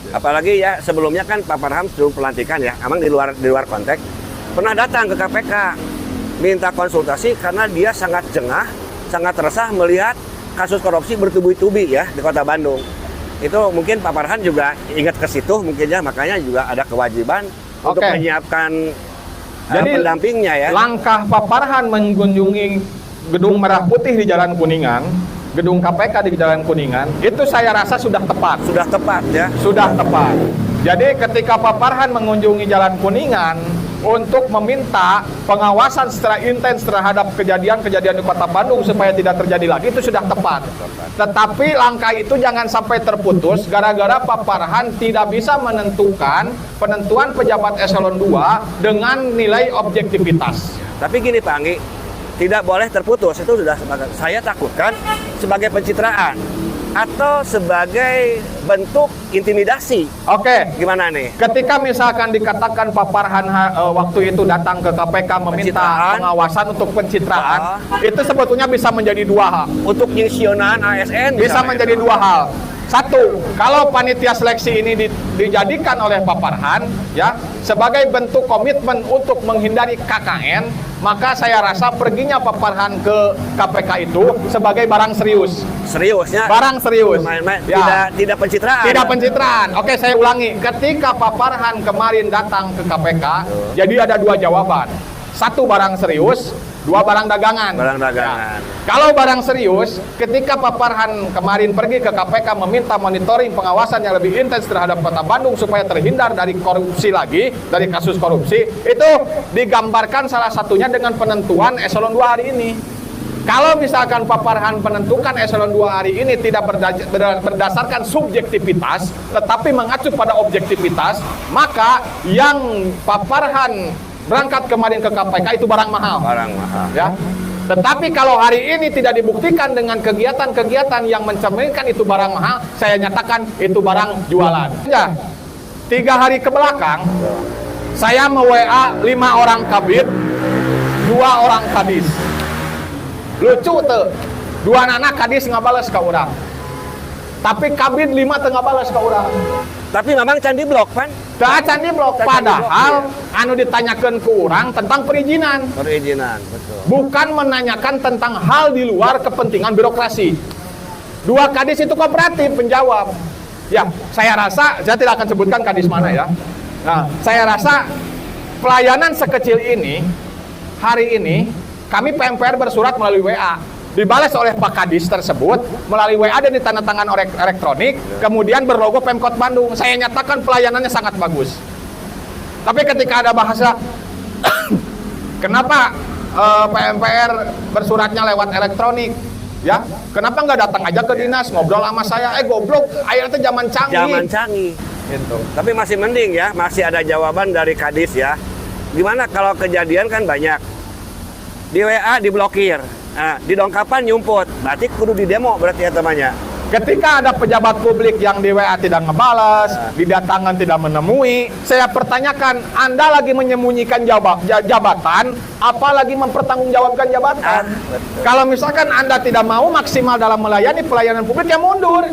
Apalagi ya sebelumnya kan Pak Farham sebelum pelantikan ya, emang di luar konteks pernah datang ke KPK minta konsultasi karena dia sangat jengah, sangat resah melihat kasus korupsi bertubi-tubi ya di Kota Bandung. Itu mungkin Pak Farhan juga ingat ke situ mungkin ya, makanya juga ada kewajiban untuk menyiapkan pendampingnya ya. Langkah Pak Farhan mengunjungi Gedung Merah Putih di Jalan Kuningan, gedung KPK di Jalan Kuningan, itu saya rasa sudah tepat. Sudah tepat ya. Sudah tepat. Jadi ketika Pak Farhan mengunjungi Jalan Kuningan untuk meminta pengawasan secara intens terhadap kejadian-kejadian di Kota Bandung supaya tidak terjadi lagi, itu sudah tepat. Tetapi langkah itu jangan sampai terputus gara-gara Pak Farhan tidak bisa menentukan penentuan pejabat eselon 2 dengan nilai objektivitas. Tapi gini Pak Anggi, tidak boleh terputus, itu sudah saya takutkan sebagai pencitraan atau sebagai bentuk intimidasi. Oke, gimana nih? Ketika misalkan dikatakan Pak Farhan waktu itu datang ke KPK meminta pengawasan untuk pencitraan, itu sebetulnya bisa menjadi dua hal. Untuk pensiunan ASN bisa menjadi dua hal. Satu, kalau panitia seleksi ini dijadikan oleh Pak Farhan ya sebagai bentuk komitmen untuk menghindari KKN, maka saya rasa perginya Pak Farhan ke KPK itu sebagai barang serius. Seriusnya? Barang serius. Ya. Tidak pencitraan. Tidak pencitraan. Oke, saya ulangi. Ketika Pak Farhan kemarin datang ke KPK, jadi ada dua jawaban. Satu, barang serius. Dua, barang dagangan. Barang dagangan. Ya. Kalau barang serius, ketika Pak Farhan kemarin pergi ke KPK meminta monitoring pengawasan yang lebih intens terhadap Kota Bandung supaya terhindar dari korupsi lagi, dari kasus korupsi, itu digambarkan salah satunya dengan penentuan eselon 2 hari ini. Kalau misalkan Pak Farhan menentukan eselon 2 hari ini tidak berdasarkan subjektivitas, tetapi mengacu pada objektivitas, maka yang Pak Farhan berangkat kemarin ke KPK itu barang mahal. Barang mahal. Ya. Tetapi kalau hari ini tidak dibuktikan dengan kegiatan-kegiatan yang mencerminkan itu barang mahal, saya nyatakan itu barang jualan. Ya. 3 hari ke belakang, saya me-WA 5 orang kabid, 2 orang kadis. Lucu tuh, 2 anak kadis ngabales ke orang. Tapi kabid 5 tengah balas ke orang. Tapi memang candi blok kan? Tak candi blok, padahal anu ditanyakan ke orang tentang perizinan. Perizinan, betul. Bukan menanyakan tentang hal di luar kepentingan birokrasi. 2 kadis itu kooperatif menjawab. Ya, saya rasa, saya tidak akan sebutkan kadis mana ya. Nah, saya rasa pelayanan sekecil ini, hari ini, kami PMPR bersurat melalui WA. Dibalas oleh Pak Kadis tersebut melalui WA dan ditandatangan elektronik, kemudian berlogo Pemkot Bandung. Saya nyatakan pelayanannya sangat bagus. Tapi ketika ada bahasa, kenapa PMPR bersuratnya lewat elektronik? Ya, kenapa nggak datang aja ke dinas ngobrol sama saya? Goblok, akhirnya itu zaman canggih. Zaman canggih. Gitu. Tapi masih mending ya, masih ada jawaban dari Kadis ya. Gimana kalau kejadian kan banyak di WA diblokir. Nah, di dongkapan nyumput, berarti kudu di demo berarti ya temannya. Ketika ada pejabat publik yang di WA tidak ngebalas, didatangan tidak menemui, saya pertanyakan, Anda lagi menyembunyikan jabatan, apalagi mempertanggungjawabkan jabatan? Kalau misalkan Anda tidak mau maksimal dalam melayani pelayanan publik, ya mundur.